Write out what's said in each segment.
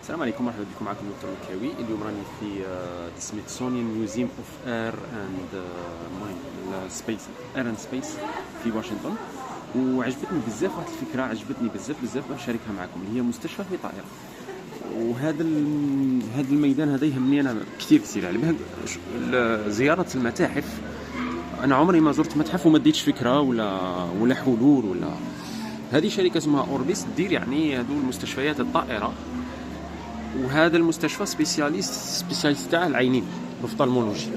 السلام عليكم، مرحبا بكم. معكم دكتور مكاوي. اليوم راني في سميثسونيان ميوزيوم اوف اير اند سبيس في واشنطن. وعجبتني بزاف واحد الفكره، عجبتني بزاف باش نشاركها معكم، اللي هي مستشفى في طائره. وهذا هذا الميدان هذا يهمني انا كثير على بالها زياره المتاحف. انا عمري ما زرت متحف وما ديتش فكره ولا حلول ولا. هذه شركه اسمها اوربيس دير يعني هذو المستشفيات الطائره. وهذا المستشفى سبيسياليست تاع العينين، الاوفطالمولوجي،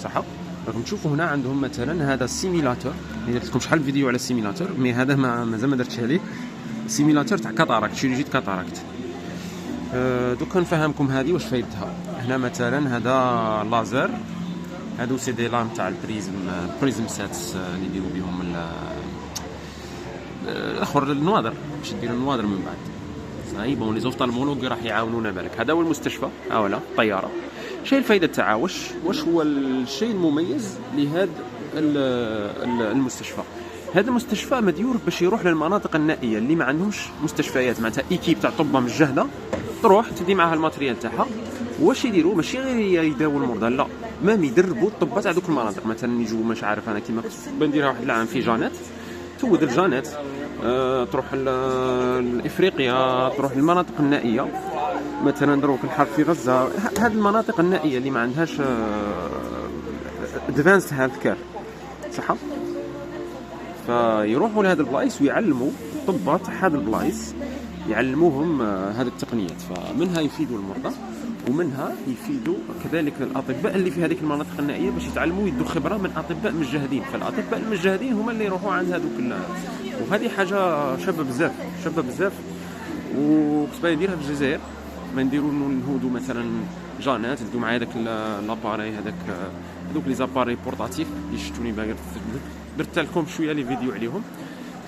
صح؟ راكم تشوفوا هنا عندهم مثلا هذا السيميلاتور. درت لكم شحال فيديو على السيميلاتور، مي هذا مازال ما درتش عليه. سيميلاتور تاع كاتاراكت، شيروجي كاتاراكت. دوكا نفهمكم هذه واش فايدتها. هنا مثلا هذا لازر، هادو سي دي لام تاع البريزم سيتس اللي يديروا بهم الاخر النوادر، باش ديروا النوادر من بعد. صاي بون لي زوفطالمولوج راح يعاونونا بالك. هذا هو المستشفى، ولا الطياره. شنو الفائده تاعها؟ واش هو الشيء المميز لهذا المستشفى؟ هذا المستشفى مديور باش يروح للمناطق النائيه اللي ما عندهمش مستشفيات، معناتها ايكيب تاع طبه مجهده تروح تدي معها الماتريال تاعها. واش يديروا؟ ماشي غير يداووا المرضى، لا، مام يدربوا الطباء تاع دوك المناطق. مثلا يجوا مش عارف انا كيما بنديرها واحد العام في جانات، تود الجانات، تروح لافريقيا، تروح للمناطق النائيه. مثلا دروك الحرب في غزه، هذه المناطق النائيه اللي ما عندهاش ادفانس هيلث كير، صح؟ فيروحوا لهذه البلايص ويعلموا الطباء تاع هذه البلايص، يعلموهم هذه التقنيات. فمنها يفيدوا المرضى، ومنها يفيدوا كذلك الاطباء اللي في هذيك المناطق النائيه باش يتعلموا يدوا خبره من اطباء مجهدين. فالاطباء المجهدين هما اللي يروحوا عند هذوك وهذه حاجه شابه بزاف. وكنت نديرها في الجزائر. ما نديروا نهودوا مثلا جانات، ندو معايا داك لاباري هذوك لي زاباري بورطاتيف اللي شفتوني باغي درت لكم شويه لي فيديو عليهم.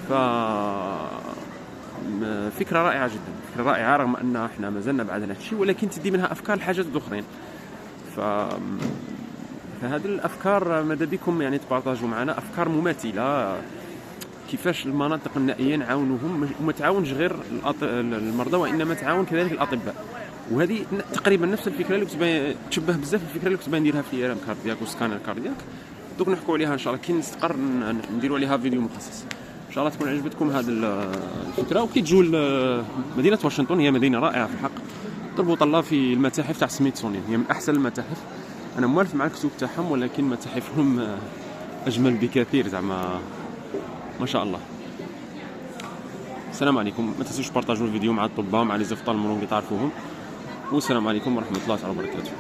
ف فكره رائعه جدا، فكره رائعه، رغم ان احنا مازلنا بعد هذا الشيء، ولكن تدي منها افكار لحاجات اخرين. فهذه الافكار ماذا بكم يعني تبارطاجوا معنا افكار مماثله، كيفاش المناطق النائيه نعاونوهم، وما تعاونش غير المرضى وانما تعاون كذلك الاطباء. وهذه تقريبا نفس الفكره اللي كنت تشبه بزاف الفكره اللي كنت نديرها في رام كاردياك وسكانر كاردياك. دوك نحكوا عليها ان شاء الله كي نستقر نديروا عليها فيديو مخصص. ان شاء الله تكون عجبتكم هذه الفكره. وكي تجوا مدينه واشنطن، هي مدينه رائعه في الحق. تربط الله في المتاحف تاع سميثسونيان، هي من احسن المتاحف. انا موالف مع الكتب تاعهم، ولكن متاحفهم اجمل بكثير، زعما ما شاء الله. السلام عليكم، ما تنسوش بارطاجوا الفيديو مع الطباء، مع لي زوفطالمولوج اللي تعرفوهم. والسلام عليكم ورحمه الله وبركاته.